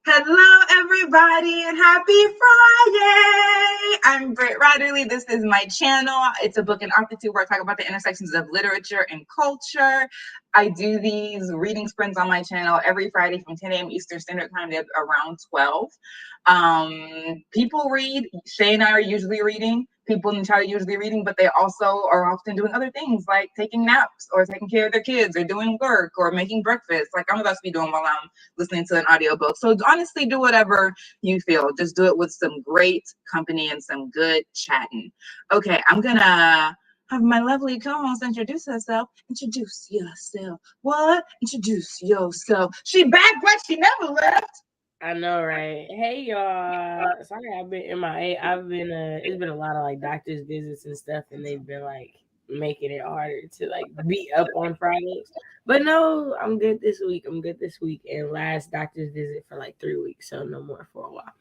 Hello, everybody, and happy Friday! I'm brittwriterly. This is my channel. It's a book and author where I talk about the intersections of literature and culture. I do these reading sprints on my channel every Friday from 10 a.m. Eastern Standard Time to around 12. People read. Shay and I are usually reading. People in the chat are usually reading, but they also are often doing other things like taking naps or taking care of their kids or doing work or making breakfast, like I'm about to be doing while I'm listening to an audiobook. So honestly, do whatever you feel. Just do it with some great company and some good chatting. Okay, I'm gonna have my lovely co-host introduce herself. Introduce yourself. What? Introduce yourself. She back like she never left. I know, right? Hey, y'all. Sorry, I've been MIA. It's been a lot of like doctor's visits and stuff, and they've been like making it harder to like be up on Fridays. But no, I'm good this week. And last doctor's visit for like 3 weeks, so no more for a while.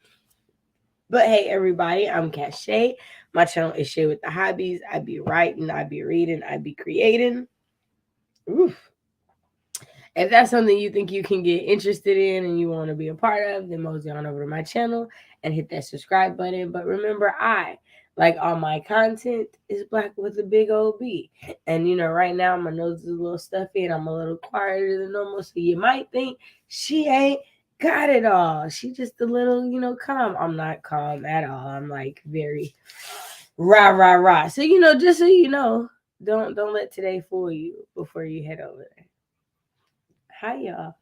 But hey, everybody, I'm Shay. My channel is Shay with the Hobbies. I be writing, I be reading, I be creating. Oof. If that's something you think you can get interested in and you want to be a part of, then mosey on over to my channel and hit that subscribe button. But remember, like all my content, is Black with a big old B. And, right now my nose is a little stuffy and I'm a little quieter than normal. So you might think she ain't got it all. She just a little, calm. I'm not calm at all. I'm like very rah, rah, rah. So, just so you know, don't let today fool you before you head over there. Hi, y'all.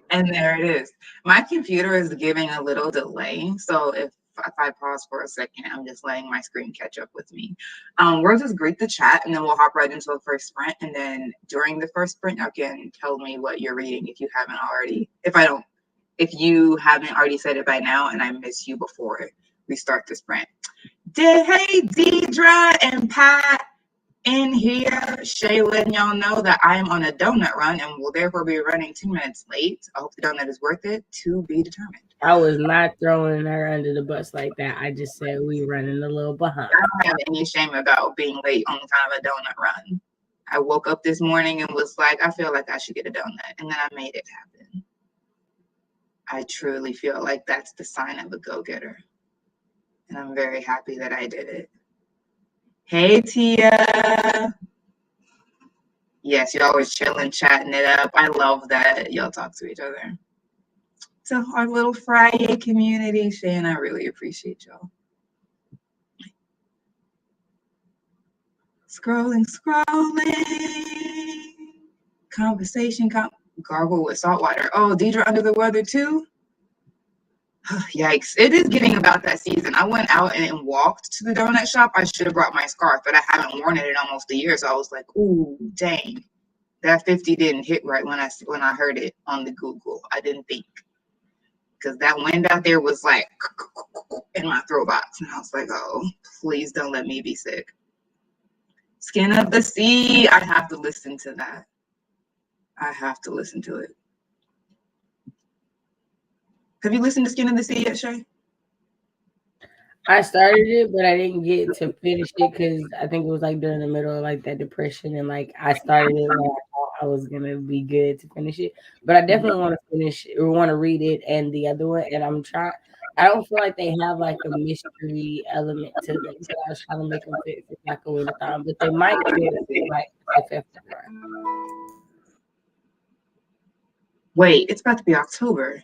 And there it is. My computer is giving a little delay. So if I pause for a second, I'm just letting my screen catch up with me. We'll just greet the chat and then we'll hop right into the first sprint. And then during the first sprint, you can tell me what you're reading if you haven't already. If you haven't already said it by now and I miss you before we start the sprint. Hey, Deidre and Pat. In here, Shay letting y'all know that I am on a donut run and will therefore be running 2 minutes late. I hope the donut is worth it, to be determined. I was not throwing her under the bus like that. I just said we running a little behind. I don't have any shame about being late on time of a donut run. I woke up this morning and was like, I feel like I should get a donut. And then I made it happen. I truly feel like that's the sign of a go-getter. And I'm very happy that I did it. Hey, Tia. Yes, you're always chilling, chatting it up. I love that y'all talk to each other. So our little Friday community, Shay and I really appreciate y'all. Scrolling. Conversation, gargle with salt water. Oh, Deidre under the weather too? Yikes. It is getting about that season. I went out and walked to the donut shop. I should have brought my scarf, but I haven't worn it in almost a year. So I was like, ooh, dang. That 50 didn't hit right when I heard it on the Google. I didn't think. Because that wind out there was like in my throat box. And I was like, oh, please don't let me be sick. Skin of the Sea. I have to listen to that. I have to listen to it. Have you listened to Skin of the Sea yet, Shay? I started it, but I didn't get to finish it because I think it was like during the middle of like that depression, and like I started it when I thought I was gonna be good to finish it. But I definitely want to finish or want to read it and the other one, and I'm trying. I don't feel like they have like a mystery element to them, so I was trying to make them fit for like a winter time, but they might fit like FF. Wait, it's about to be October.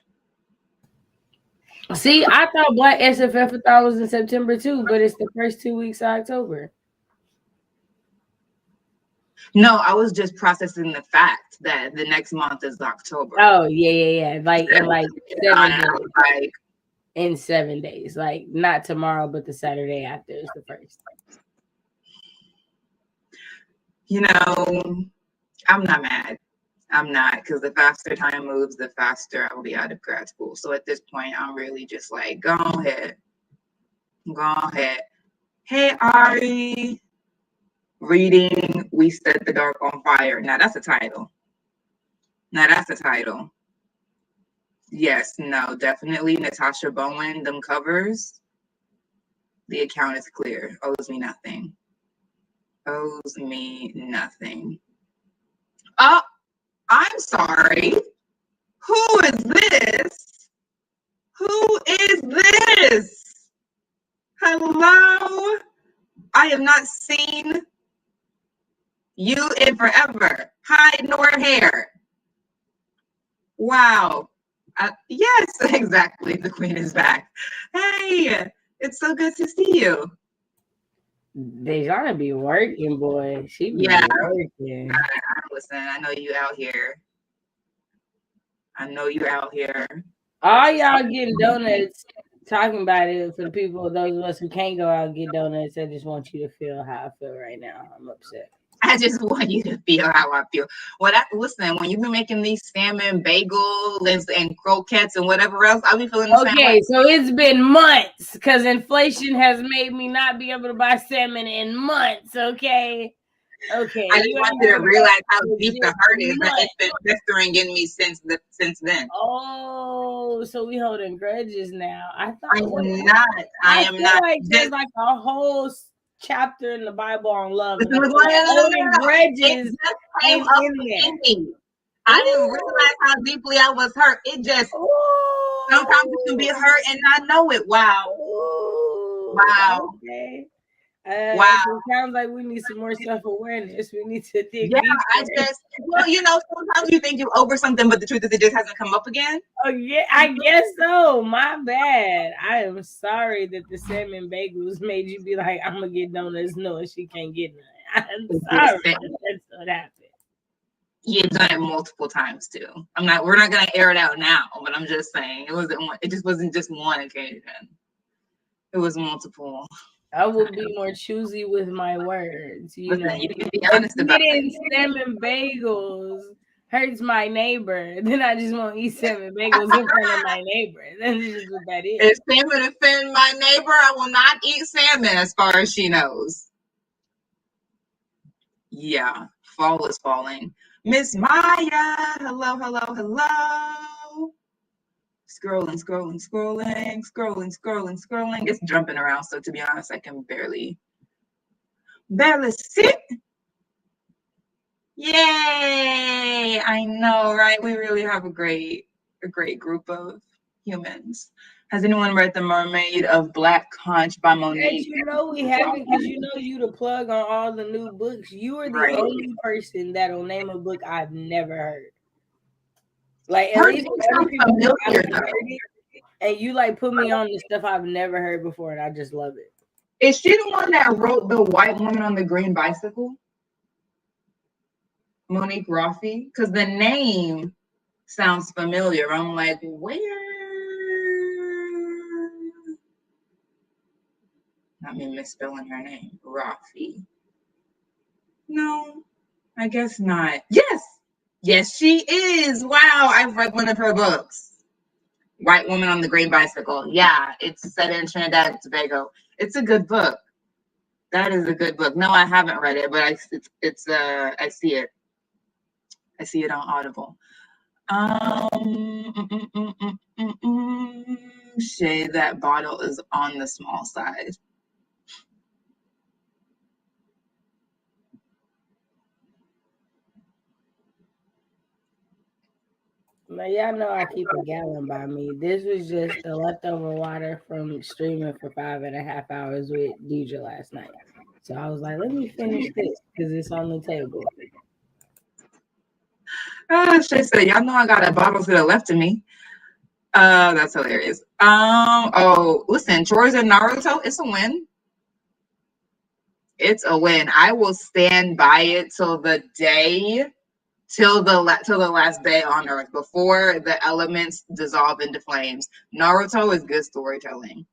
See, I thought Black SFF was in September too, but it's the first 2 weeks of October. No, I was just processing the fact that the next month is October. Oh yeah. Like in like 7 days. In 7 days, like not tomorrow, but the Saturday after is the first. I'm not mad. I'm not, because the faster time moves, the faster I will be out of grad school. So at this point, I'm really just like, go ahead. Hey, Ari. Reading We Set the Dark on Fire. Now that's a title. Yes, no, definitely. Natasha Bowen, them covers. The account is clear. Owes me nothing. Oh, I'm sorry. Who is this? this? Hello? I have not seen you in forever. Hide nor hair. Wow. Yes, exactly. The queen is back. Hey, it's so good to see you. Dejana be working, boy. She be Yeah, working. listen, I know you out here. I know you out here. All y'all getting donuts, talking about it for the people, those of us who can't go out and get donuts. I just want you to feel how I feel right now. I'm upset. I just want you to feel how I feel. Listen, when you've been making these salmon bagels and croquettes and whatever else, I'll be feeling the same way. Okay, so it's been months because inflation has made me not be able to buy salmon in months. Okay. Okay. I just want you to realize how deep the hurt is that it's been festering in me since then. Oh, so we holding grudges now. I am not. I am not. Like there's like a whole chapter in the Bible on love. And holding grudges came up in me. I didn't realize how deeply I was hurt. It just sometimes you can be hurt and not know it. Wow. Wow. Okay. Wow. So it sounds like we need some more self-awareness. We need to dig deeper. deeper. Sometimes you think you're over something, but the truth is it just hasn't come up again. Oh yeah, I guess so. My bad. I am sorry that the salmon bagels made you be like, I'm gonna get donuts knowing she can't get none. I'm sorry that's what happened. You've done it multiple times too. We're not gonna air it out now, but I'm just saying it just wasn't just one occasion. It was multiple. I will be more choosy with my words. You know, you can be honest about it. Salmon bagels hurts my neighbor. Then I just won't eat salmon bagels in front of my neighbor. That's just what that is. If salmon offend my neighbor, I will not eat salmon, as far as she knows. Yeah, fall is falling. Miss Maya, hello. Scrolling. It's jumping around, so to be honest, I can barely sit. Yay! I know, right? We really have a great group of humans. Has anyone read The Mermaid of Black Conch by Monique? You know we haven't, because you know you the plug on all the new books. You are the only person that'll name a book I've never heard. Like at least and you like put me on the stuff I've never heard before, and I just love it. Is she the one that wrote The White Woman on the Green Bicycle? Monique Raffi? Because the name sounds familiar. I'm like, where? Not me misspelling her name. Raffi. No, I guess not. Yes, she is. Wow, I've read one of her books. White Woman on the Green Bicycle. Yeah, it's set in Trinidad and Tobago. It's a good book. That is a good book. No, I haven't read it, but I see it. I see it on Audible. Shay, that bottle is on the small side. Now y'all know I keep a gallon by me. This was just the leftover water from streaming for 5.5 hours with DJ last night. So I was like, let me finish this because it's on the table. Shay said, y'all know I got a bottle to the left of me. That's hilarious. Listen, chores and Naruto, it's a win. It's a win. I will stand by it till the last day on Earth, before the elements dissolve into flames. Naruto is good storytelling.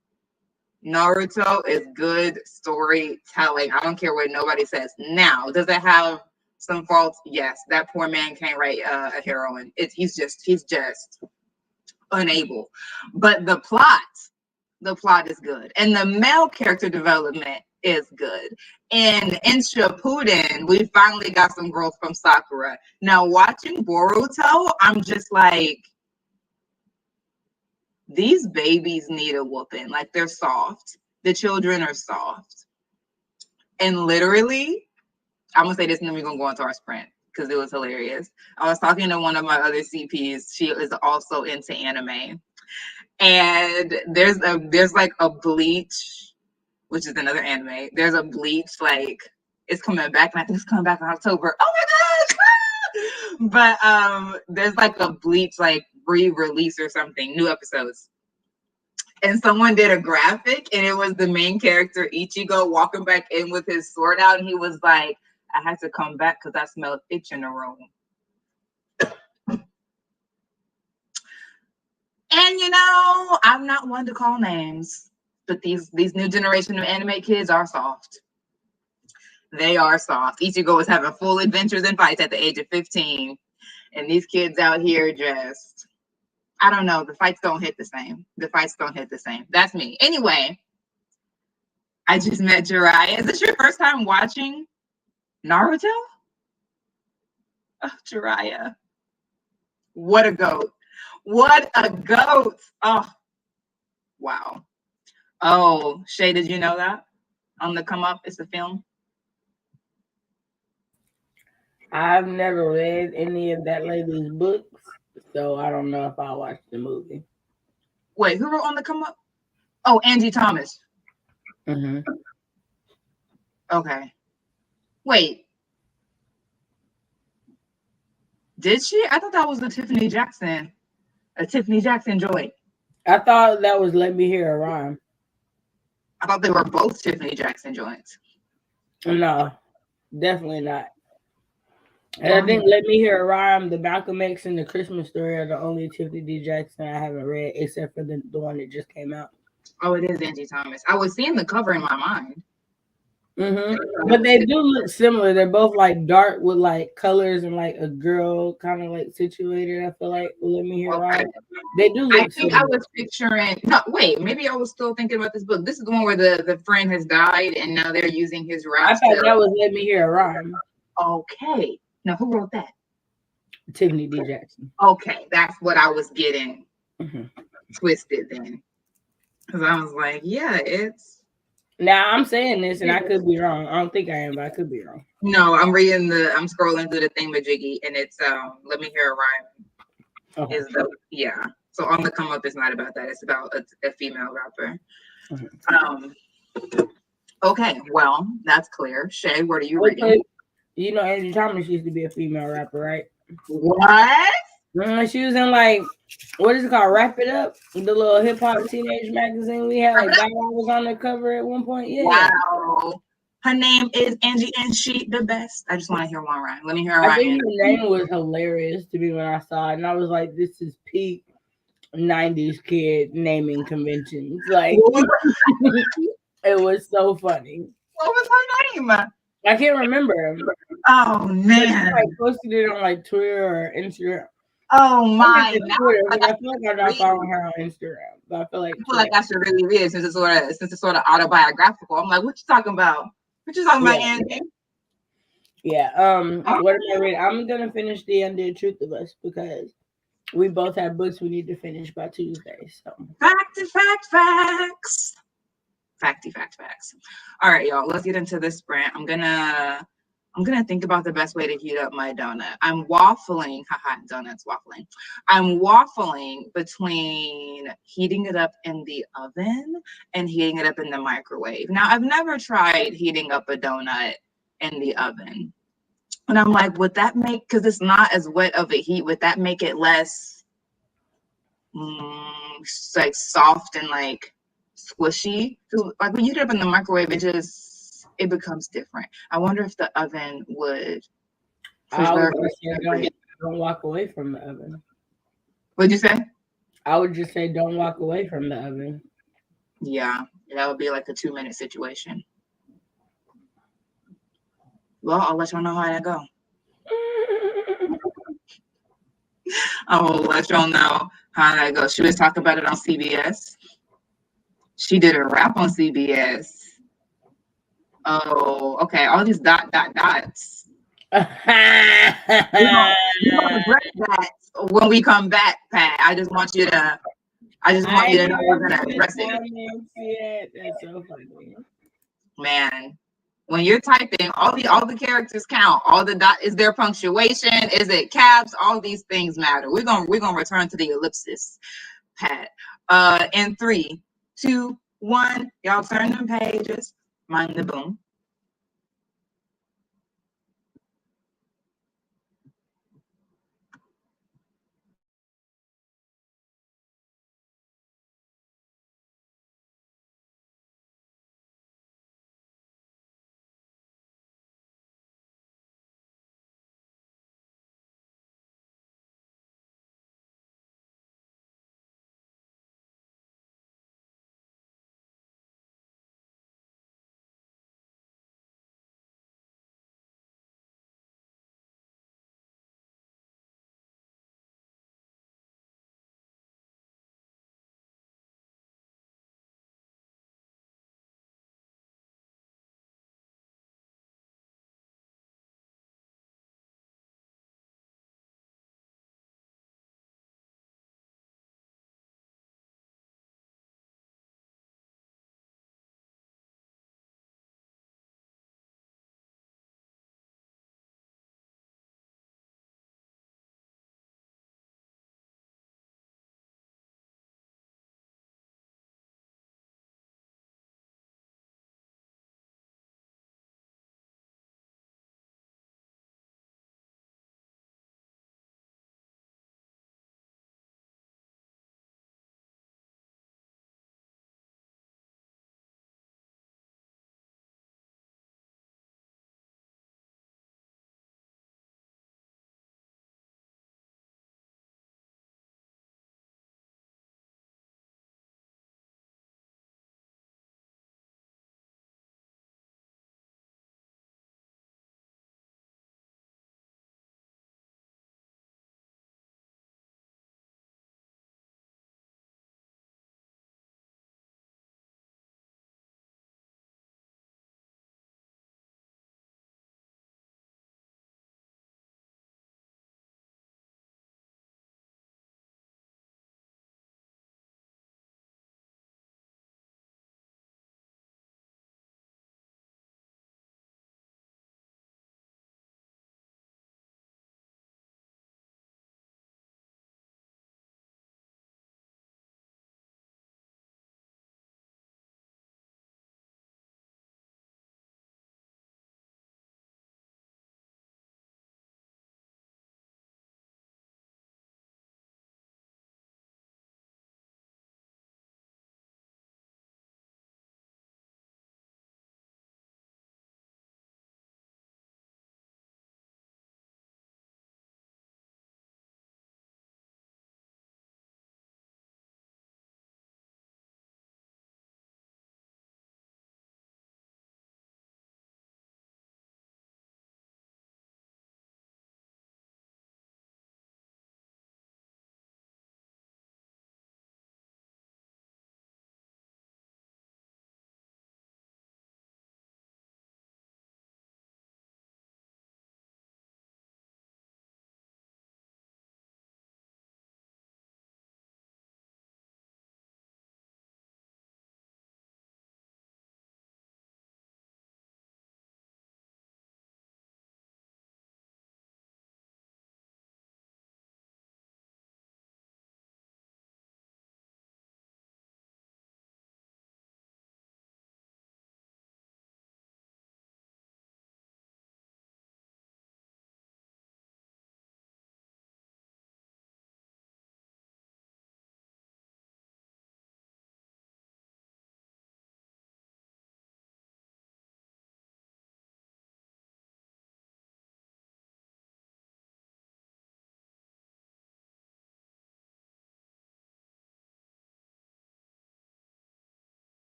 Naruto is good storytelling. I don't care what nobody says. Now, does it have some faults? Yes. That poor man can't write a heroine. He's just unable. But the plot is good, and the male character development is good. And in Shippuden, we finally got some growth from Sakura. Now, watching Boruto, I'm just like, these babies need a whooping. Like, they're soft. The children are soft. And literally, I'm gonna say this, and then we're gonna go into our sprint because it was hilarious. I was talking to one of my other CPs. She is also into anime. And there's like a Bleach, which is another anime. There's a Bleach, like it's coming back, and I think it's coming back in October. Oh my gosh! But there's like a Bleach like re-release or something, new episodes. And someone did a graphic, and it was the main character Ichigo walking back in with his sword out, and he was like, "I had to come back because I smelled itch in the room." And I'm not one to call names, but these new generation of anime kids are soft. They are soft. Ichigo was having full adventures and fights at the age of 15, and these kids out here just, I don't know. The fights don't hit the same. That's me. Anyway, I just met Jiraiya. Is this your first time watching Naruto? Oh, Jiraiya. What a goat. What a goat. Oh, wow. Oh, Shay, did you know that? On the come up, it's a film. I've never read any of that lady's books, so I don't know if I'll watch the movie. Wait, who wrote On the Come Up? Oh, Angie Thomas. Mm-hmm. Okay. Wait. Did she? I thought that was a Tiffany Jackson joint. I thought that was Let Me Hear a Rhyme. I thought they were both Tiffany Jackson joints. No, definitely not. And I think Let Me Hear a Rhyme, the Malcolm X, and the Christmas Story are the only Tiffany D. Jackson I haven't read, except for the one that just came out. Oh, it is Angie Thomas. I was seeing the cover in my mind. Mm-hmm. But they do look similar. They're both like dark with like colors and like a girl kind of like situated. I feel like Let Me Hear a Rhyme. They do look I think similar. I was picturing. No, wait. Maybe I was still thinking about this book. This is the one where the friend has died and now they're using his rap. I thought that was Let Me Hear a Rhyme. Okay. Now, who wrote that? Tiffany D. Jackson. Okay, that's what I was getting twisted then. Because I was like, yeah, it's... Now, I'm saying this, and I could be wrong. I don't think I am, but I could be wrong. No, I'm scrolling through the thingamajiggy, and it's, Let Me Hear a Rhyme. Okay. Yeah. So On the Come Up is not about that. It's about a female rapper. Okay, well, that's clear. Shay, what are you reading? You know, Angie Thomas used to be a female rapper, right? What? She was in like, what is it called? Wrap It Up, the little hip hop teenage magazine we had. Like that one was on the cover at one point. Yeah. Wow. Her name is Angie, and she the best. I just want to hear one rhyme. Let me hear a rhyme. I think her name was hilarious to me when I saw it, and I was like, "This is peak '90s kid naming conventions." Like, it was so funny. What was her name? I can't remember. Oh man! She like posted it on like Twitter or Instagram. Oh my! Twitter, I feel like I'm not following her on Instagram, but I feel like I should really read it since it's sort of autobiographical. I'm like, what you talking about? What you talking about, Angie? Yeah. What am I reading? I'm gonna finish The Undid Truth of Us because we both have books we need to finish by Tuesday. So facts. Facts. All right, y'all. Let's get into this rant. I'm gonna think about the best way to heat up my donut. I'm waffling. Haha, donuts waffling. I'm waffling between heating it up in the oven and heating it up in the microwave. Now, I've never tried heating up a donut in the oven. And I'm like, would that make, because it's not as wet of a heat, would that make it less like soft and like squishy? So, like when you heat it up in the microwave, it becomes different. I wonder if the oven would. Don't walk away from the oven. What'd you say? I would just say don't walk away from the oven. Yeah, that would be like a 2-minute situation. Well, I'll let y'all know how that go. I will let y'all know how that goes. She was talking about it on CBS. She did a rap on CBS. Oh, okay. All these dots. We're gonna address that when we come back, Pat. I just want you to know we're gonna address it. That's so funny. Man, when you're typing, all the characters count. All the dot, is there punctuation? Is it caps? All these things matter. We're gonna return to the ellipsis. notepad. In 3, 2, 1, y'all turn them pages. Mind the boom.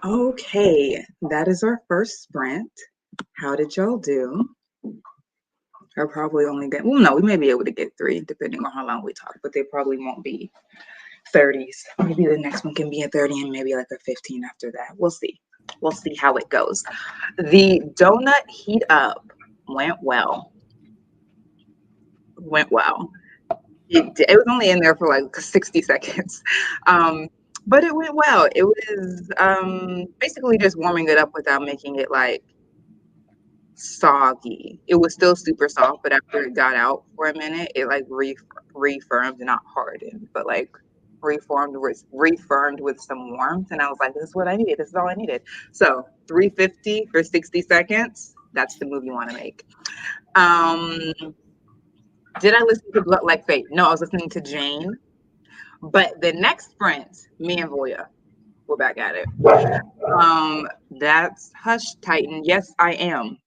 Okay, that is our first sprint. How did y'all do? I'll probably only get, well, no, we may be able to get 3 depending on how long we talk, but they probably won't be 30s. Maybe the next one can be a 30 and maybe like a 15 after that. We'll see. We'll see how it goes. The donut heat up went well. Went well. It was only in there for like 60 seconds. But it went well. It was basically just warming it up without making it like soggy. It was still super soft, but after it got out for a minute, it like reformed, not hardened, but like reformed with some warmth. And I was like, this is what I needed. This is all I needed. So 350 for 60 seconds. That's the move you want to make. Did I listen to Blood Like Fate? No, I was listening to Jane. But the next sprint, me and Voya, we're back at it. That's Hush Titan. Yes, I am.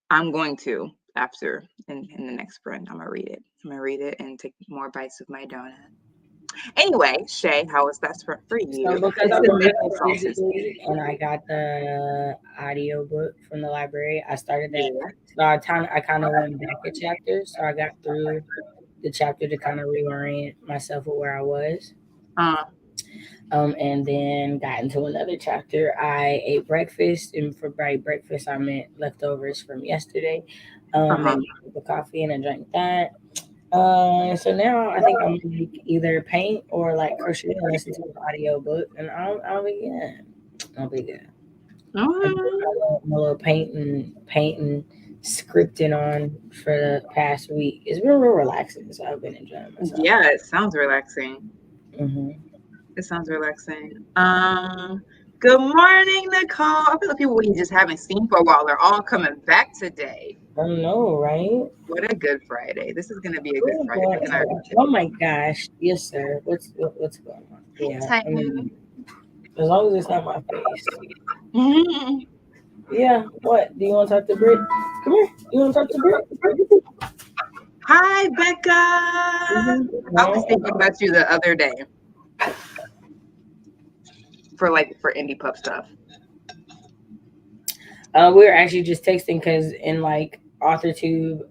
I'm going to, after, in the next sprint, I'm going to read it. I'm going to read it and take more bites of my donut. Anyway, Shay, how was that sprint for you? So because I'm physically and I got the audio book from the library, I started that. So I kind of went back a chapter. So I got through the chapter to kind of reorient myself with where I was. And then got into another chapter. I ate breakfast, and for breakfast, I meant leftovers from yesterday. Made a cup of coffee and I drank that. So now I think I'm gonna either paint or like crochet and listen to an audio book, and I'll be good. I'll be good. My little painting, scripting on for the past week. It's been real relaxing, so I've been enjoying myself. Yeah, it sounds relaxing. Mm-hmm. It sounds relaxing. Good morning, Nicole. I feel like people we just haven't seen for a while. They're all coming back today. I know, right? What a good Friday. This is going to be a good Friday. Oh my gosh. Yes, sir. What's going on? Yeah. I mean, as long as it's not my face. Yeah. What? Do you want to talk to Britt? Come here. You want to talk to Britt? Hi, Becca. I was thinking about you the other day. For indie pub stuff. We were actually just texting because in like AuthorTube,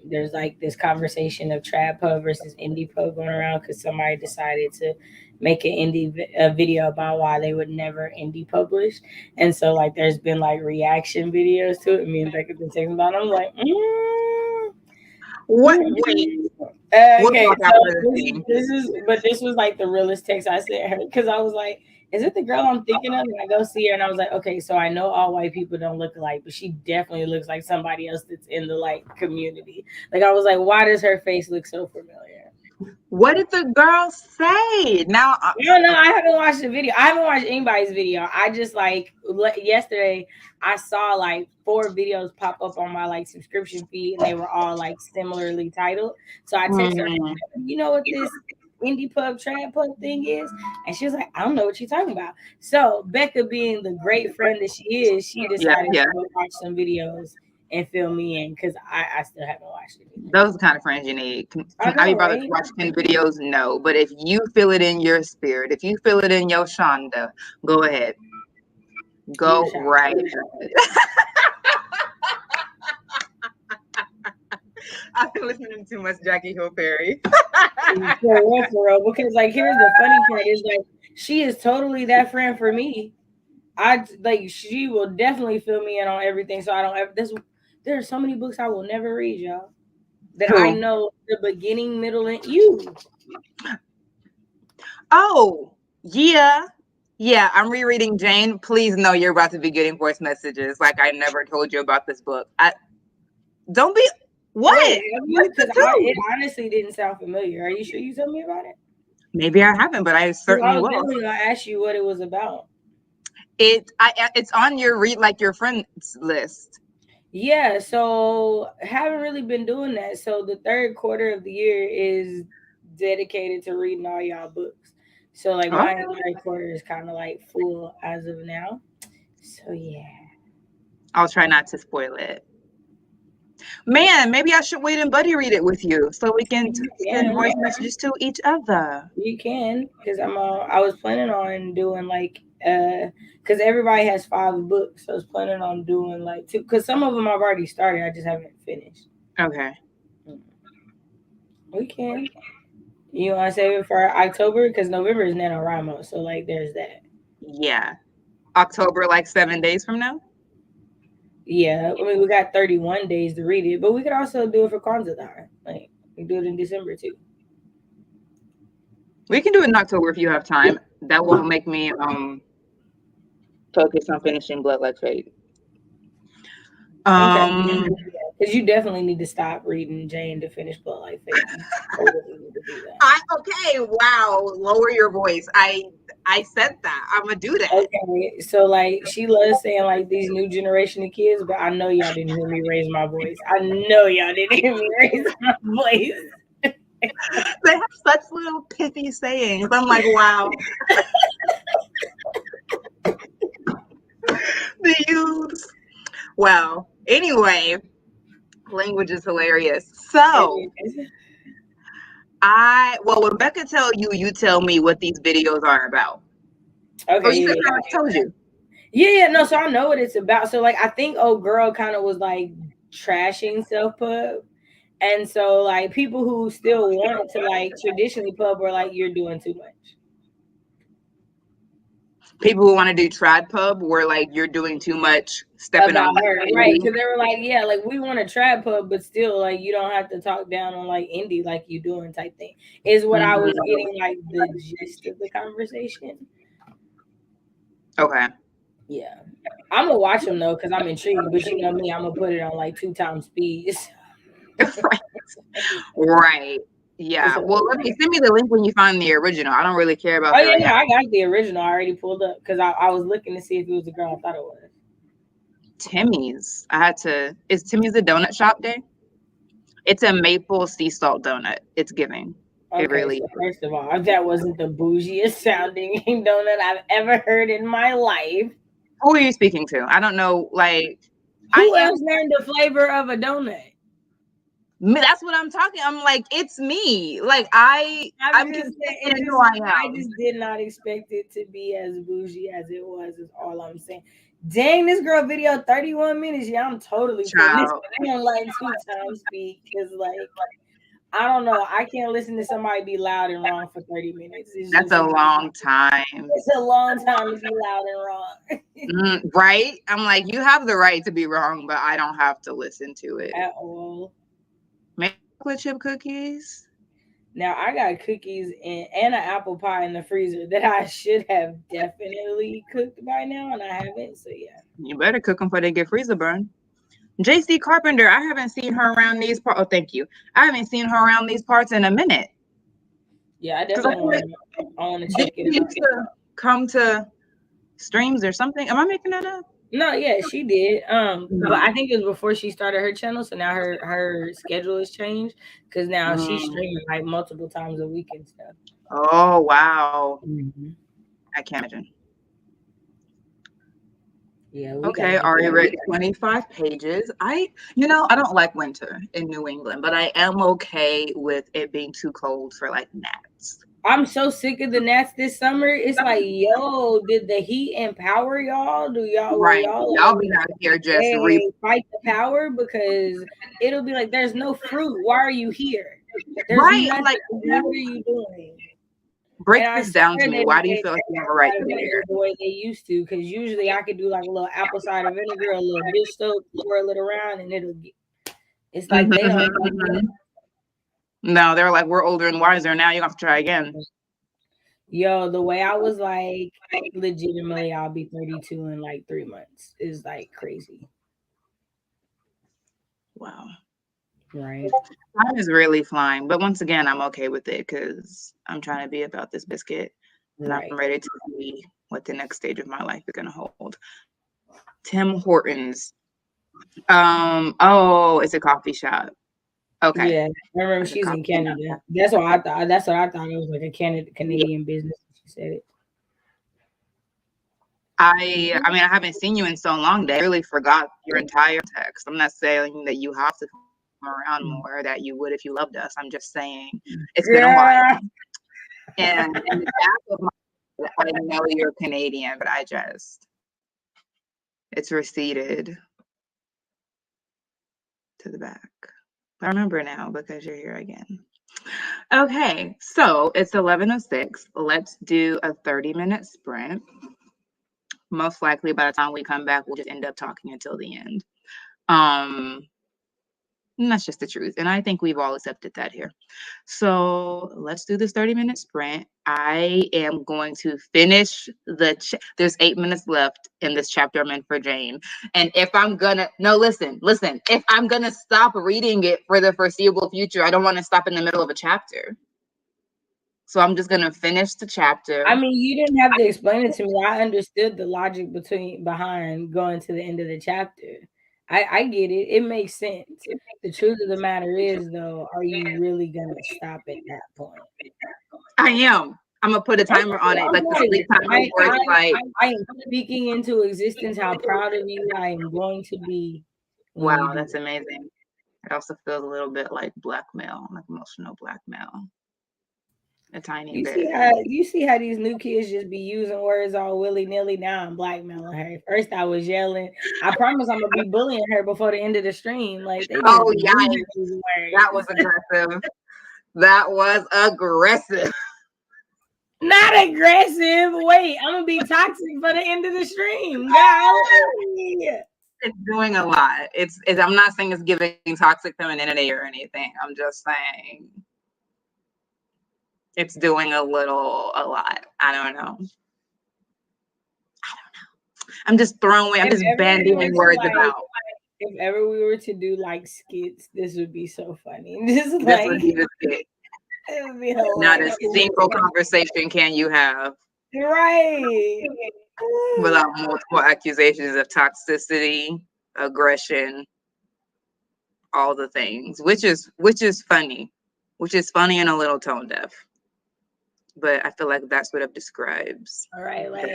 there's like this conversation of trad pub versus indie pub going around because somebody decided to make an indie video about why they would never indie publish, and so like there's been like reaction videos to it. Me and Becca been talking about it. I'm like, what? Wait. Okay, so this was like the realest text I sent her because I was like, is it the girl I'm thinking of? And I go see her and I was like, okay, so I know all white people don't look alike, but she definitely looks like somebody else that's in the like community. Like I was like, why does her face look so familiar? What did the girl say? Now, no, I haven't watched the video. I haven't watched anybody's video. I just like yesterday I saw like 4 videos pop up on my like subscription feed and they were all like similarly titled. So I texted her, you know what this indie pub trad pub thing is? And she was like, I don't know what you're talking about. So Becca, being the great friend that she is, she decided to go watch some videos and fill me in because I still haven't watched it. Those are the kind of friends you need. Can I be bothered to watch 10 videos? No. But if you feel it in your spirit, if you feel it in your Shonda, go ahead. Go right ahead. I've been listening to too much Jackie Hill Perry. For real, because like here's the funny part is like she is totally that friend for me. She will definitely fill me in on everything. So I don't ever there are so many books I will never read, y'all. That I know the beginning, middle, and you. Oh, yeah. Yeah, I'm rereading Jane. Please know you're about to be getting voice messages like I never told you about this book. Don't be what? It honestly didn't sound familiar. Are you sure you told me about it? Maybe I haven't, but I certainly will. I was definitely gonna ask you what it was about. It's on your read like your friends list. Yeah, so haven't really been doing that. So the third quarter of the year is dedicated to reading all y'all books. So like my third quarter is kind of like full as of now. So yeah, I'll try not to spoil it. Man, maybe I should wait and buddy read it with you so we can send voice messages to each other. You can, because I was planning on doing like Because everybody has 5 books, so I was planning on doing like 2. Because some of them I've already started, I just haven't finished. Okay. We can. You want to save it for October? Because November is NaNoWriMo, so like there's that. Yeah. October, like 7 days from now? Yeah, I mean we got 31 days to read it, but we could also do it for Kwanzaa time. Like we can do it in December too. We can do it in October if you have time. That will make me focus on finishing Blood Like Fate. Okay, because you definitely need to stop reading Jane to finish Blood Like Fate. You totally need to do that. Okay, wow, lower your voice. I said that. I'm gonna do that. Okay, so like she loves saying like these new generation of kids, but I know y'all didn't hear me raise my voice. I know y'all didn't hear me raise my voice. They have such little pithy sayings. I'm like, wow. The youths. Well, anyway, language is hilarious. So when Becca tell you, you tell me what these videos are about. Okay, you said I told you. Yeah, no, so I know what it's about. So like I think old girl kind of was like trashing self-pub. And so like people who still wanted to like traditionally pub were like, you're doing too much. People who want to do trad pub were like, you're doing too much, stepping about on her, right? Because they were like, yeah, like we want a trad pub, but still, like you don't have to talk down on like indie like you doing type thing. Is what I was getting like the gist of the conversation. Okay. Yeah, I'm gonna watch them though because I'm intrigued. But you know me, I'm gonna put it on like 2 times speed. Right. Yeah. Well, send me the link when you find the original. I don't really care about. Oh yeah, no, I got the original. I already pulled up because I was looking to see if it was the girl I thought it was. Timmy's. I had to. Is Timmy's a donut shop day? It's a maple sea salt donut. It's giving. Okay, it really. So first of all, that wasn't the bougiest sounding donut I've ever heard in my life. Who are you speaking to? I don't know. Like, who else learned the flavor of a donut? That's what I'm talking. I'm like, it's me. Like I'm just saying who I am. I just did not expect it to be as bougie as it was. Is all I'm saying. Dang, this girl video 31 minutes. Yeah, I'm totally putting this on like 2 times speed because like I don't know. I can't listen to somebody be loud and wrong for 30 minutes. That's a long time. It's a long time to be loud and wrong. Right? I'm like, you have the right to be wrong, but I don't have to listen to it at all. Make chocolate chip cookies. Now I got cookies and an apple pie in the freezer that I should have definitely cooked by now, and I haven't. So yeah, you better cook them before they get freezer burn. JC Carpenter, I haven't seen her around these parts. Oh, thank you. I haven't seen her around these parts in a minute. Yeah, I definitely want to check it out. Come to streams or something. Am I making that up? No, yeah, she did. But I think it was before she started her channel, so now her schedule has changed because now she's streaming like multiple times a week and stuff. Oh wow! I can't imagine. Yeah. Okay, already read 25 pages. I don't like winter in New England, but I am okay with it being too cold for like gnats. I'm so sick of the gnats this summer. It's like, yo, did the heat empower y'all? Do y'all y'all be out here just fight the power? Because it'll be like, there's no fruit. Why are you here? There's nothing. Like, what are you doing? Break this down to me. Why do you feel like you have a right to be here? The way they used to, because usually I could do like a little apple cider vinegar, a little dish soap, swirl it around, and it'll get. It's like they don't. No, they're like, we're older and wiser now. You have to try again. Yo, the way I was like, legitimately, I'll be 32 in like 3 months is like crazy. Wow. Right. Time is really flying, but once again, I'm okay with it because I'm trying to be about this biscuit, and I'm ready to see what the next stage of my life is going to hold. Tim Hortons. Oh, it's a coffee shop. Okay. Yeah, I remember she's in Canada. That's what I thought. That's what I thought. It was like a Canadian business. She said it. I mean, I haven't seen you in so long that I really forgot your entire text. I'm not saying that you have to come around more, that you would if you loved us. I'm just saying it's been a while. And in the back of my I know you're Canadian, but it's receded to the back. I remember now because you're here again. Okay, so it's 11:06. Let's do a 30-minute sprint. Most likely by the time we come back, we'll just end up talking until the end. And that's just the truth. And I think we've all accepted that here. So let's do this 30-minute sprint. I am going to finish there's 8 minutes left in this chapter I'm in for Jane. And if I'm gonna, no, listen, if I'm gonna stop reading it for the foreseeable future, I don't want to stop in the middle of a chapter. So I'm just gonna finish the chapter. I mean, you didn't have to explain it to me. I understood the logic behind going to the end of the chapter. I get it. It makes sense. The truth of the matter is, though, are you really gonna stop at that point? I am. I'm gonna put a timer on it, like the sleep timer where it's like, I am speaking into existence how proud of you I am going to be when you wow, do that's that. amazing. It also feels a little bit like blackmail, like emotional blackmail. A tiny bit. You see how these new kids just be using words all willy-nilly. Now I'm blackmailing her. First I was yelling. I promise I'm gonna be bullying her before the end of the stream. Like they just Oh be yeah, using these words. that was aggressive. That was aggressive. Not aggressive. Wait, I'm gonna be toxic for the end of the stream. Golly. It's doing a lot. I'm not saying it's giving toxic femininity or anything. I'm just saying it's doing a lot. I don't know. I'm just bandying words about. If ever we were to do like skits, this would be so funny. Just This like would be the skit. it would be hilarious. Not a single conversation can you have Right. without multiple accusations of toxicity, aggression, all the things, which is funny, and a little tone deaf. But I feel like that's what it describes. All right, like,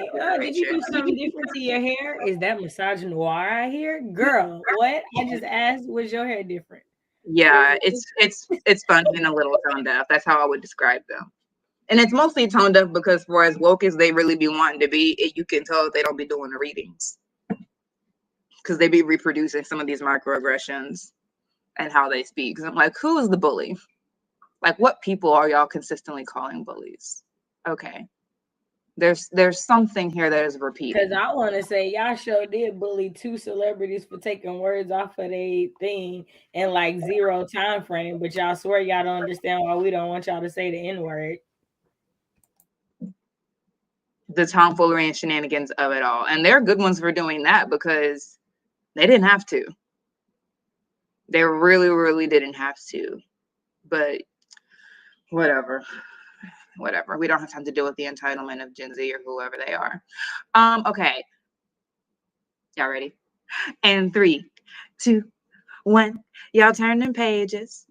did you do something different to your hair? Is that massage noir I hear? Girl, what? I just asked, was your hair different? Yeah, it's funny and a little tone deaf. That's how I would describe them. And it's mostly tone deaf because for as woke as they really be wanting to be, you can tell they don't be doing the readings. Because they be reproducing some of these microaggressions and how they speak. Because I'm like, who is the bully? Like, what people are y'all consistently calling bullies? Okay. There's something here that is repeated. Because I want to say y'all sure did bully 2 celebrities for taking words off of their thing in like 0 time frame, but y'all swear y'all don't understand why we don't want y'all to say the N-word. The tomfoolery and shenanigans of it all. And they're good ones for doing that because they didn't have to. They really, really didn't have to. But whatever. We don't have time to deal with the entitlement of Gen Z or whoever they are. Okay. Y'all ready? And 3, 2, 1. Y'all turning pages.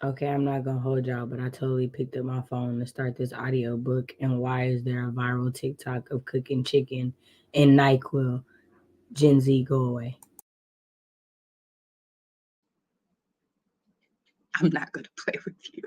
Okay, I'm not gonna hold y'all, but I totally picked up my phone to start this audio book. And why is there a viral TikTok of cooking chicken and NyQuil? Gen Z, go away. I'm not going to play with you.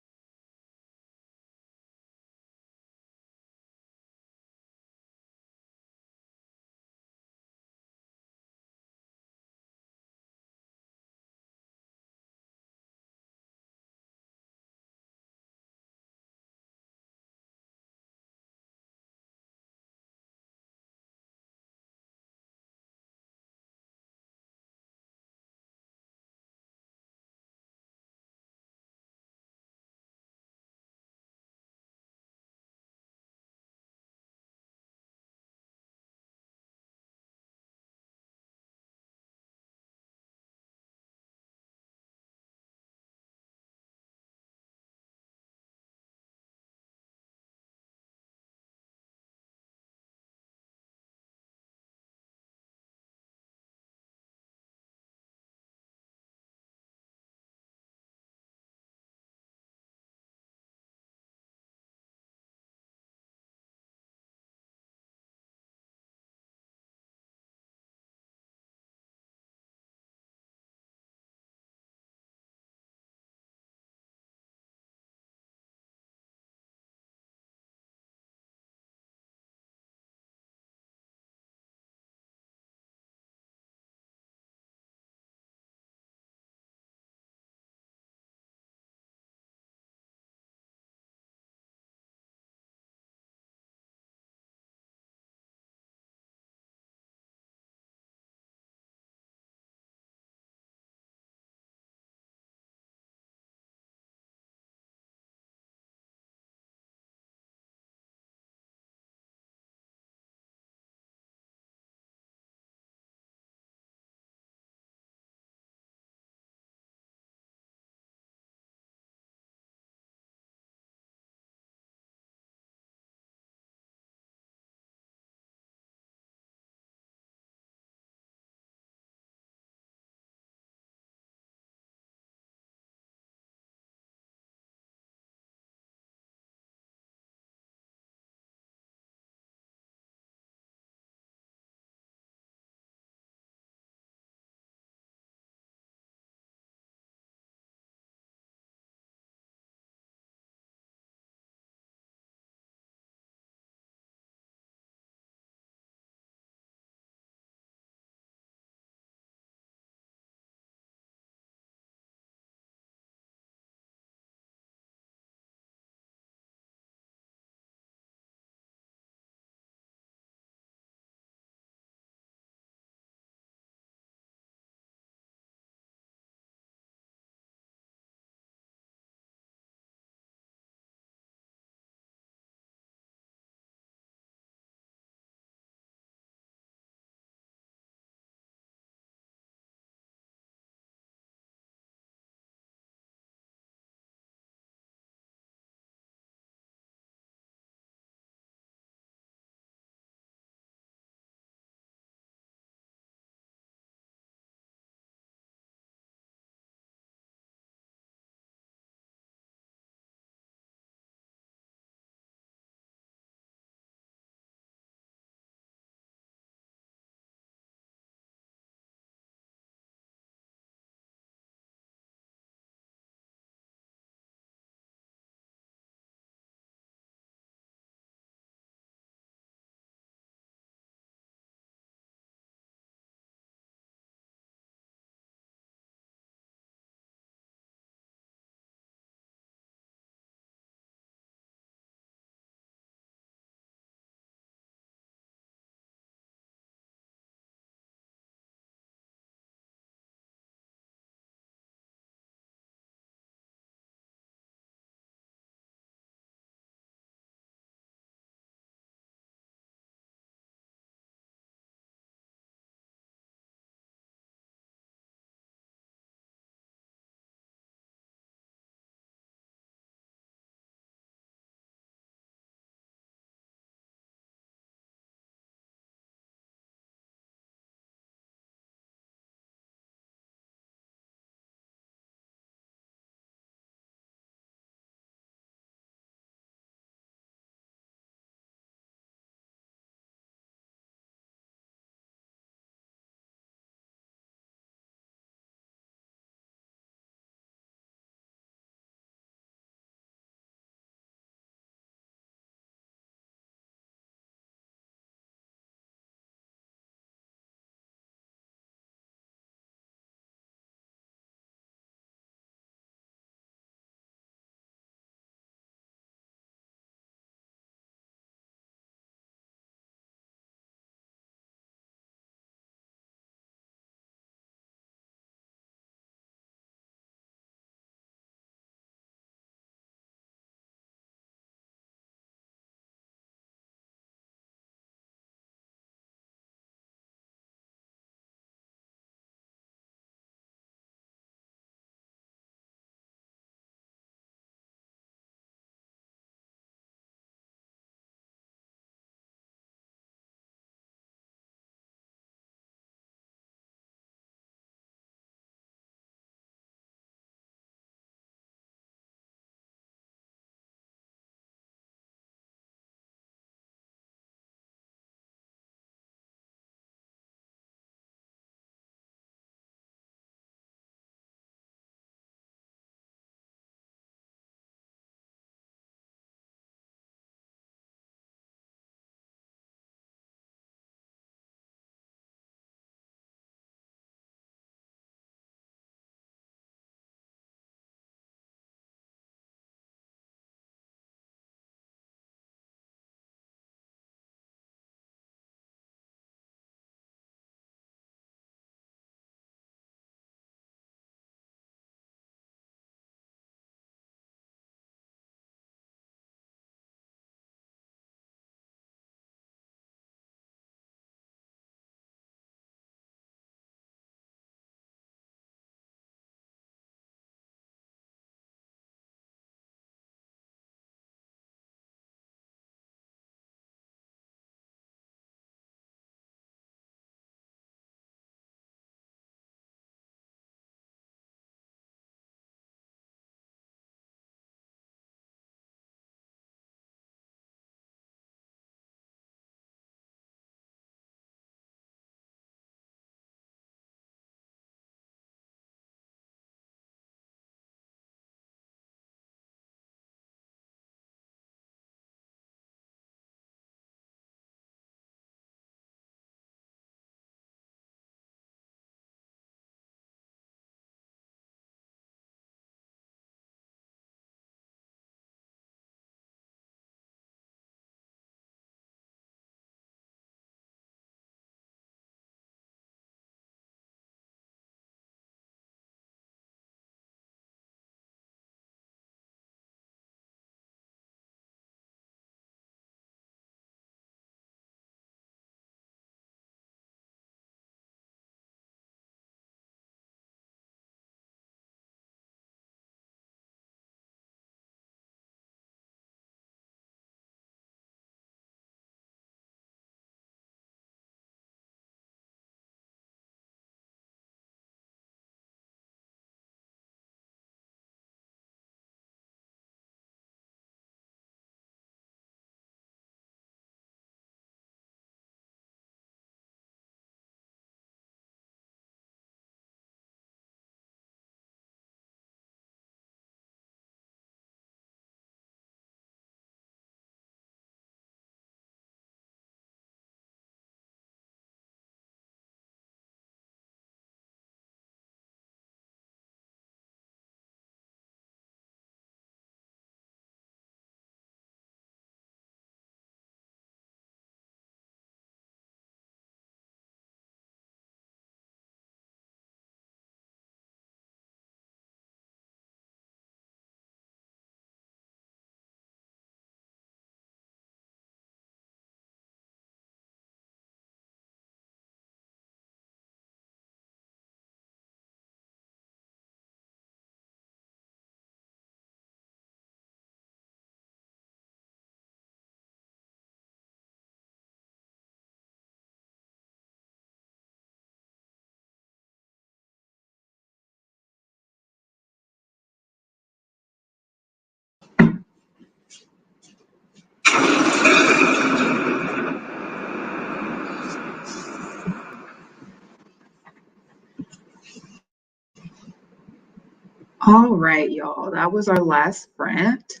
All right, y'all. That was our last sprint.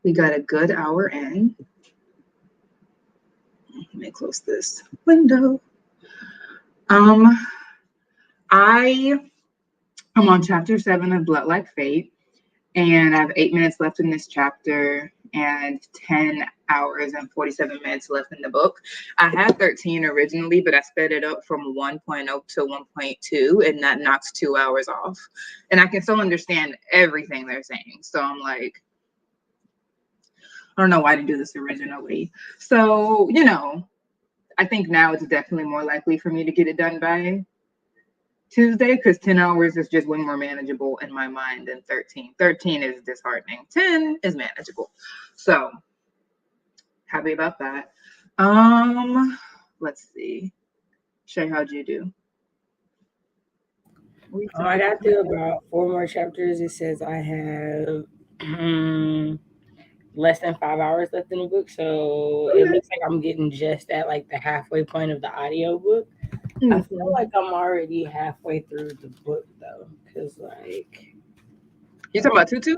We got a good hour in. Let me close this window. I am on chapter 7 of Blood Like Fate, and I have 8 minutes left in this chapter and 10 hours and 47 minutes left in the book. I had 13 originally, but I sped it up from 1.0 to 1.2, and that knocks 2 hours off. And I can still understand everything they're saying. So I'm like, I don't know why I didn't do this originally. So, I think now it's definitely more likely for me to get it done by Tuesday, because 10 hours is just way more manageable in my mind than 13. 13 is disheartening. 10 is manageable. So happy about that. Let's see. Shay, how'd you do? I got to about 4 more chapters. It says I have less than 5 hours left in the book, so it looks like I'm getting just at like the halfway point of the audio book. I feel like I'm already halfway through the book though, because like you talking about Tutu?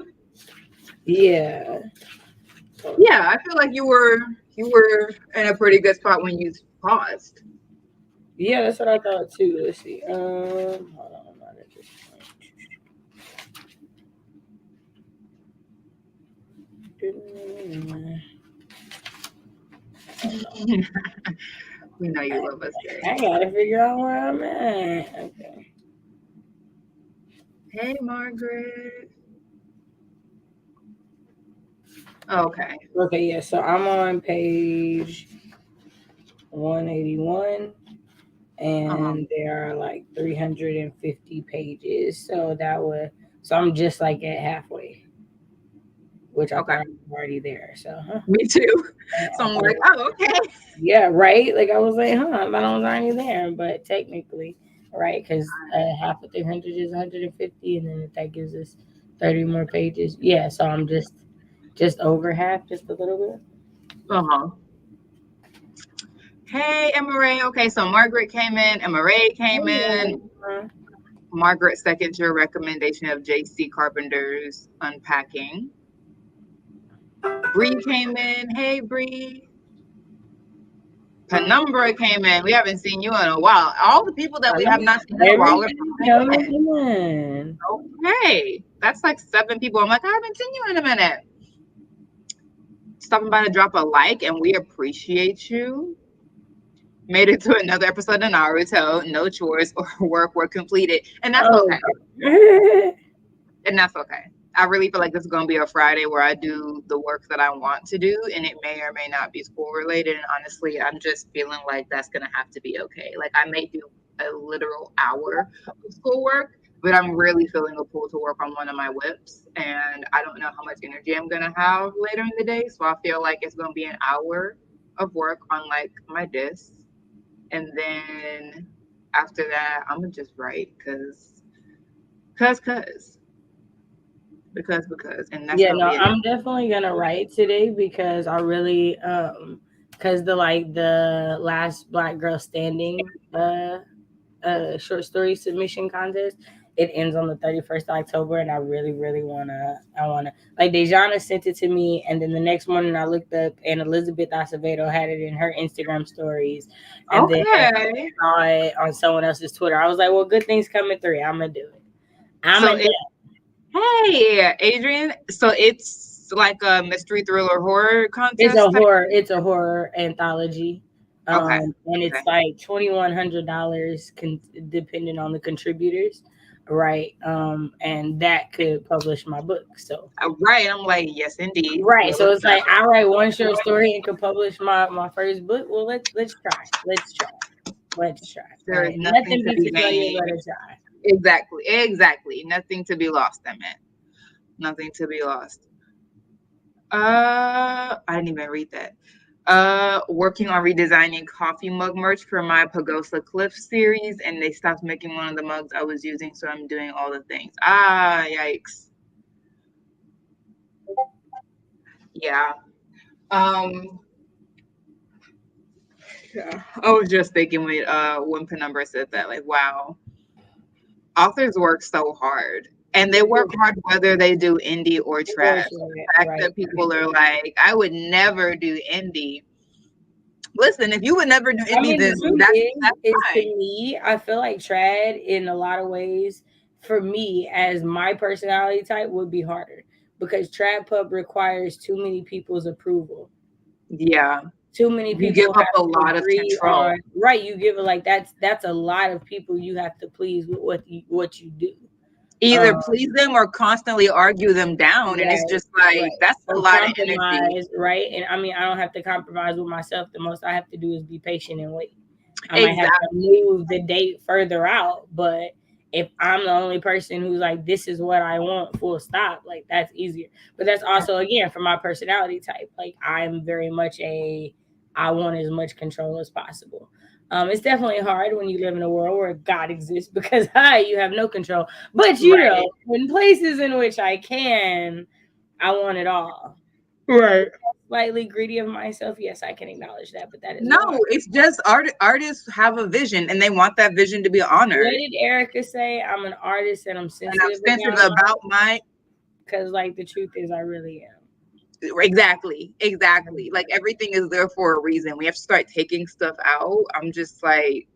Yeah. Yeah, I feel like you were in a pretty good spot when you paused. Yeah, that's what I thought too. Let's see. Hold on, I'm not at this point. We know you love us, Jay. I gotta figure out where I'm at. Okay. Hey, Margaret. Okay. Okay, yeah. So I'm on page 181, and there are like 350 pages. So I'm just like at halfway, which I thought I was already there. So me too. So I'm like, oh, okay. Yeah, right. Like I was like, I thought I was already there, but technically, right? Because half of 300 is 150, and then if that gives us 30 more pages, yeah. So I'm just over half, just a little bit. Hey, Emma. Okay, so Margaret came in. Emma came in. Margaret seconded your recommendation of J.C. Carpenter's Unpacking. Bree came in. Hey, Bree. Penumbra came in. We haven't seen you in a while. All the people that we have not seen in a while are coming in. Okay. That's like 7 people. I'm like, I haven't seen you in a minute. Stopping by to drop a like, and we appreciate you. Made it to another episode of Naruto. No chores or work were completed. And that's okay. And that's okay. I really feel like this is going to be a Friday where I do the work that I want to do, and it may or may not be school related. And honestly, I'm just feeling like that's going to have to be okay. Like I may do a literal hour of schoolwork, but I'm really feeling a pull to work on one of my whips, and I don't know how much energy I'm going to have later in the day. So I feel like it's going to be an hour of work on like my disc. And then after that, I'm going to just write because. And that's I'm definitely gonna write today because I really because the last Black Girl Standing short story submission contest, it ends on the 31st of October, and I really wanna like Dejana sent it to me, and then the next morning I looked up and Elizabeth Acevedo had it in her Instagram stories, and then I saw it on someone else's Twitter. I was like, well, good things come in 3. I'm gonna do it. Hey, Adrian. So it's like a mystery thriller horror contest? It's a horror anthology. And it's like $2,100 depending on the contributors. Right. And that could publish my book. So right. I'm like, yes, indeed. Right. So it's like I write one short story and could publish my first book. Well, let's try. There right? is nothing to be gained. But a try. Exactly. Nothing to be lost, I meant. Nothing to be lost. I didn't even read that. Working on redesigning coffee mug merch for my Pagosa Cliff series, and they stopped making one of the mugs I was using, so I'm doing all the things. Yikes. Yeah. I was just thinking when Penumbra said that, like, wow, authors work so hard, And they work hard whether they do indie or trad. So the fact Right. that people are like, I would never do indie. Listen, if you would never do I indie, mean, then the truth that's is to fine. me, I feel like trad in a lot of ways for me as my personality type would be harder because trad pub requires too many people's approval. Yeah. Too many You give people up have a to lot of agree control. on right. You give it like that's a lot of people you have to please with what you do. Either Um, please them or constantly argue them down. And it's Right, just like, right. that's a Or lot of energy. compromise, right? And I mean, I don't have to compromise with myself. The most I have to do is be patient and wait. I might have to Exactly. move the date further out, but if I'm the only person who's like, this is what I want, full stop, like that's easier. But that's also again for my personality type. Like I'm very much I want as much control as possible. It's definitely hard when you live in a world where God exists because hi, you have no control. But Right. in places in which I can, I want it all. Right. Slightly greedy of myself, yes, I can acknowledge that, but that is No, why. it's just artists have a vision and they want that vision to be What honored. did Erica say? I'm an artist and I'm And I'm sensitive sensitive about about my because like the truth is I really am. exactly. Like everything is there for a reason. We have to start taking stuff out. I'm just like,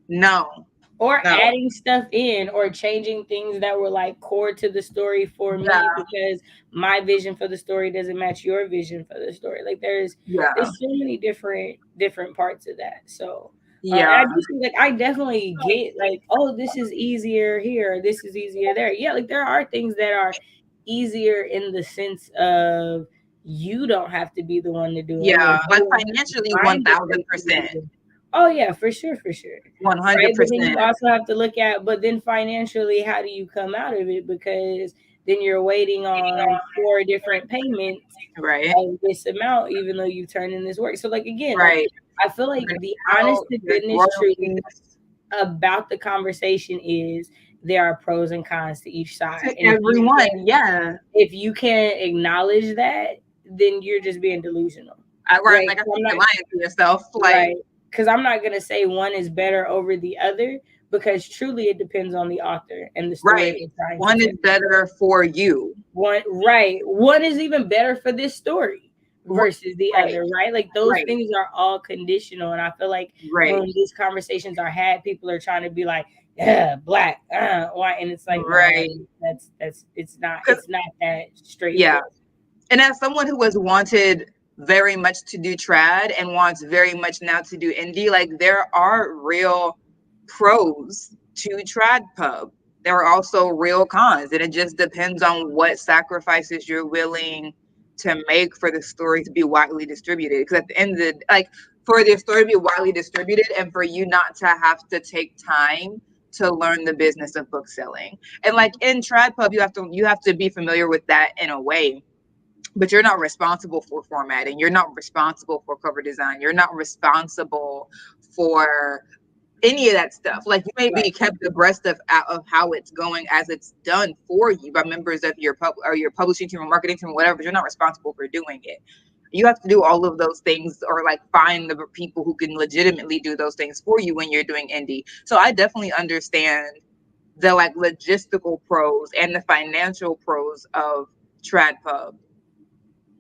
no, Or no. adding stuff in or changing things that were like core to the story for me Yeah, because my vision for the story doesn't match your vision for the story. Like yeah, there's so many different parts of that. So and I yeah, do think like I definitely get like, oh, this is easier here, this is easier there. Yeah, like there are things that are easier in the sense of you don't have to be the one to do it, or yeah. they Like won't have to financially, find a place to do 1000%, it. Oh yeah, for sure. Right, but then 100%. you also have to look at, but then financially, how do you come out of it? Because then you're waiting on 4 different payments Right, of this amount, even though you turned in this work. So, like again, like right. I feel like Burning the honest out, to there's goodness truth royalties about the conversation is there are pros and cons to each side, to and everyone. Yeah. if you can't acknowledge that, then you're just being delusional, Right. right? Like I So I'm think not you're lying to yourself. Like, Right. Because I'm not going to say one is better over the other because truly it depends on the author and the story right. they're trying to One is tell. better for you. One, right. One is even better for this story versus the Right. other, right? Like those Right. things are all conditional. And I feel like when Right. these conversations are had, people are trying to be like, yeah, black, white. And it's like, no, like Right. it's not that Yeah. straightforward. And as someone who has wanted very much to do trad and wants very much now to do indie, like there are real pros to trad pub. There are also real cons, and it just depends on what sacrifices you're willing to make for the story to be widely distributed. Because at the end of the like for the story to be widely distributed and for you not to have to take time to learn the business of book selling. And like in trad pub, you have to be familiar with that in a way, but you're not responsible for formatting. You're not responsible for cover design. You're not responsible for any of that stuff. Like you may be Right. kept abreast of how it's going as it's done for you by members of your your publishing team or marketing team or whatever, but you're not responsible for doing it. You have to do all of those things or like find the people who can legitimately do those things for you when you're doing indie. So I definitely understand the like logistical pros and the financial pros of trad pub,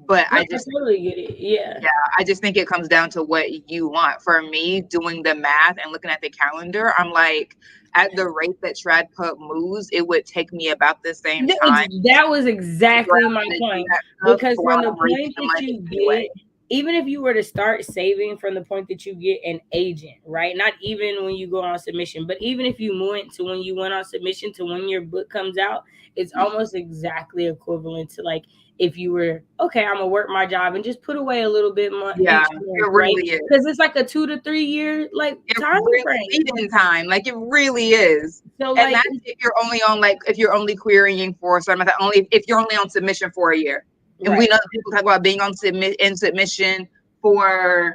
but No, I totally get it. Yeah. yeah, I just think it comes down to what you want. For me, doing the math and looking at the calendar, I'm like, at the rate that Trad Pub moves, it would take me about the same time That was to go exactly out my and do point. that stuff Because while from the I'm raising point the that money you anyway. get, even if you were to start saving from the point that you get an agent, right? Not even when you go on submission, but even if you went to when you went on submission to when your book comes out, it's almost exactly equivalent to like if you were okay, I'm gonna work my job and just put away a little bit more Yeah, each month, it right? really is. Because it's like a 2 to 3 year like It time really frame. feeding time, like it really is. So And like that's if you're only on like if you're only querying for something like that, only if you're only on submission for a year. And we right. know that people talk about being on submission for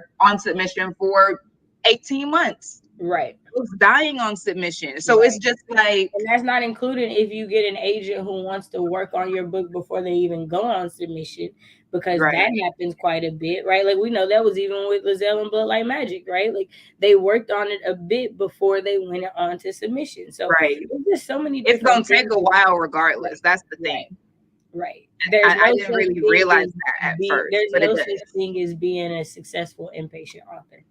18 months. Right. Books dying on submission. So it's Right. just like, And that's not including if you get an agent who wants to work on your book before they even go on submission, because that right, happens quite a bit, right? Like we know that was even with Lizelle and Blood Like Magic, right? Like they worked on it a bit before they went on to submission. So right. there's just so many It's gonna different take things. a while Right, regardless. That's the thing. right, right. There's I no didn't such really thing realize as that at first, there's but it no does. such thing as being a successful impatient author.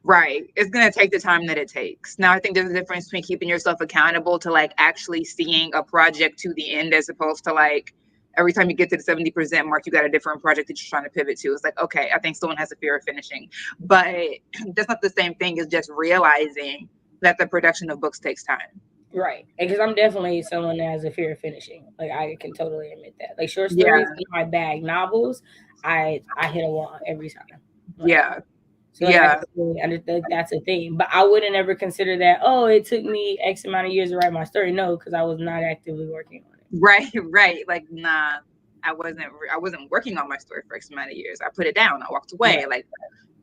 Right. It's going to take the time that it takes. Now, I think there's a difference between keeping yourself accountable to like actually seeing a project to the end, as opposed to like every time you get to the 70% mark, you got a different project that you're trying to pivot to. It's like, okay, I think someone has a fear of finishing, but that's not the same thing as just realizing that the production of books takes time. Right. Because I'm definitely someone that has a fear of finishing. Like I can totally admit that. Like short Yeah. stories in my bag, novels, I hit a wall every time. Like Yeah. so like I Yeah. totally understand that's a thing. But I wouldn't ever consider that, oh, it took me X amount of years to write my story. No, because I was not actively working on it. Right. Right. Like, nah, I wasn't working on my story for X amount of years. I put it down. I walked away. Right. Like,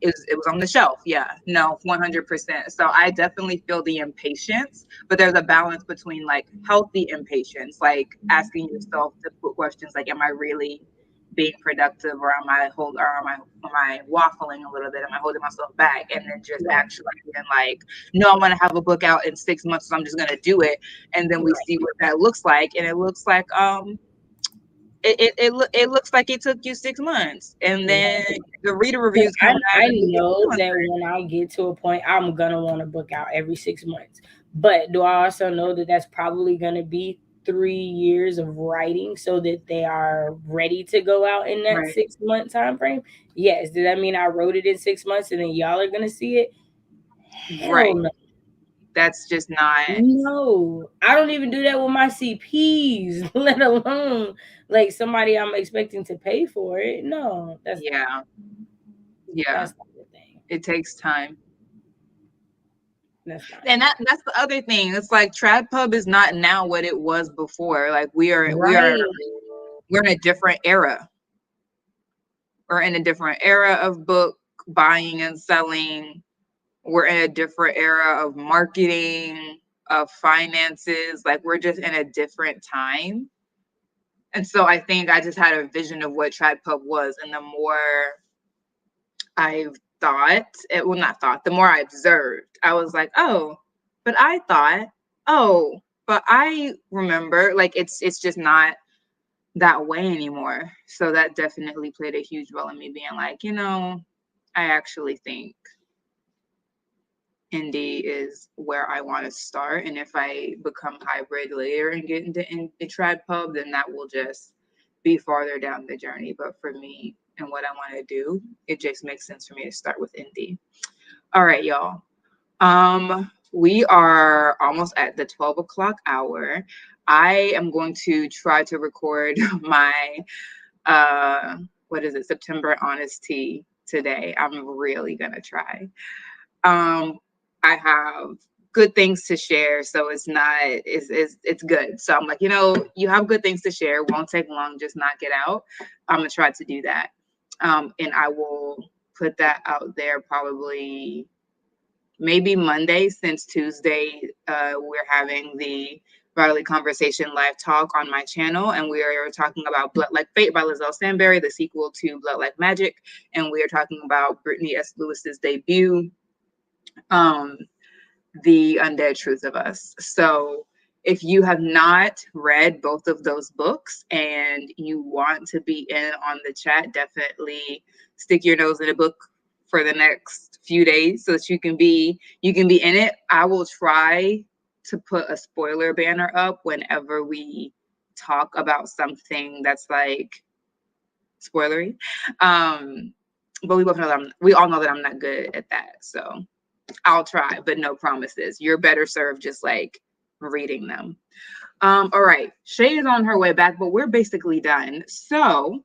it was on the shelf. Yeah, no, 100%. So I definitely feel the impatience, but there's a balance between like healthy impatience, like asking yourself to put questions like, am I really being productive, or am I waffling a little bit? Am I holding myself back? And then just Right. actually being like, no, I want to have a book out in 6 months, so I'm just gonna do it. And then we Right. see what that looks like. And it looks like it looks like it took you 6 months, and then Right. the reader But reviews come back I and we get know 2 months. that when I get to a point, I'm gonna want to book out every 6 months. But do I also know that that's probably gonna be 3 years of writing so that they are ready to go out in that Right, 6 month time frame? Yes. Does that mean I wrote it in 6 months and then y'all are gonna see it? Hell right. no. That's just not. No, I don't even do that with my CPs, let alone like somebody I'm expecting to pay for it. No, Yeah, yeah. that's not the thing. It takes time, That's not and that's the other thing. It's like Trad Pub is not now what it was before. Like right. we're in a different era. We're in a different era of book buying and selling. We're in a different era of marketing, of finances. Like we're just in a different time. And so I think I just had a vision of what Trad Pub was. And the more I've well, not thought, the more I observed, I was like, oh, but I thought, oh, but I remember, like, it's just not that way anymore. So that definitely played a huge role in me being like, I actually think indie is where I want to start. And if I become hybrid later and get into Trad Pub, then that will just be farther down the journey. But for me and what I want to do, it just makes sense for me to start with indie. All right, y'all. We are almost at the 12 o'clock hour. I am going to try to record my what is it, September honesty today. I'm really gonna try. um I have good things to share, so it's good. So I'm like, you have good things to share, won't take long, just knock it out. I'm gonna try to do that. And I will put that out there probably maybe Monday, since Tuesday we're having the Riley Conversation live talk on my channel, and we are talking about Blood Like Fate by Lizelle Stanberry, the sequel to Blood Like Magic, and we are talking about Brittany S. Lewis's debut, um, The Undead Truth of Us. So if you have not read both of those books and you want to be in on the chat, definitely stick your nose in a book for the next few days so that you can be in it. I will try to put a spoiler banner up whenever we talk about something that's like spoilery. But we all know that I'm not good at that. So I'll try, but no promises. You're better served just like reading them. All right. Shay is on her way back, but we're basically done. So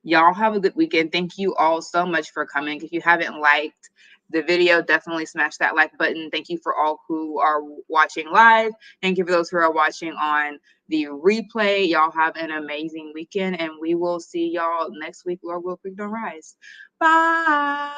y'all have a good weekend. Thank you all so much for coming. If you haven't liked the video, definitely smash that like button. Thank you for all who are watching live. Thank you for those who are watching on the replay. Y'all have an amazing weekend, and we will see y'all next week. Lord will, creek don't rise. Bye.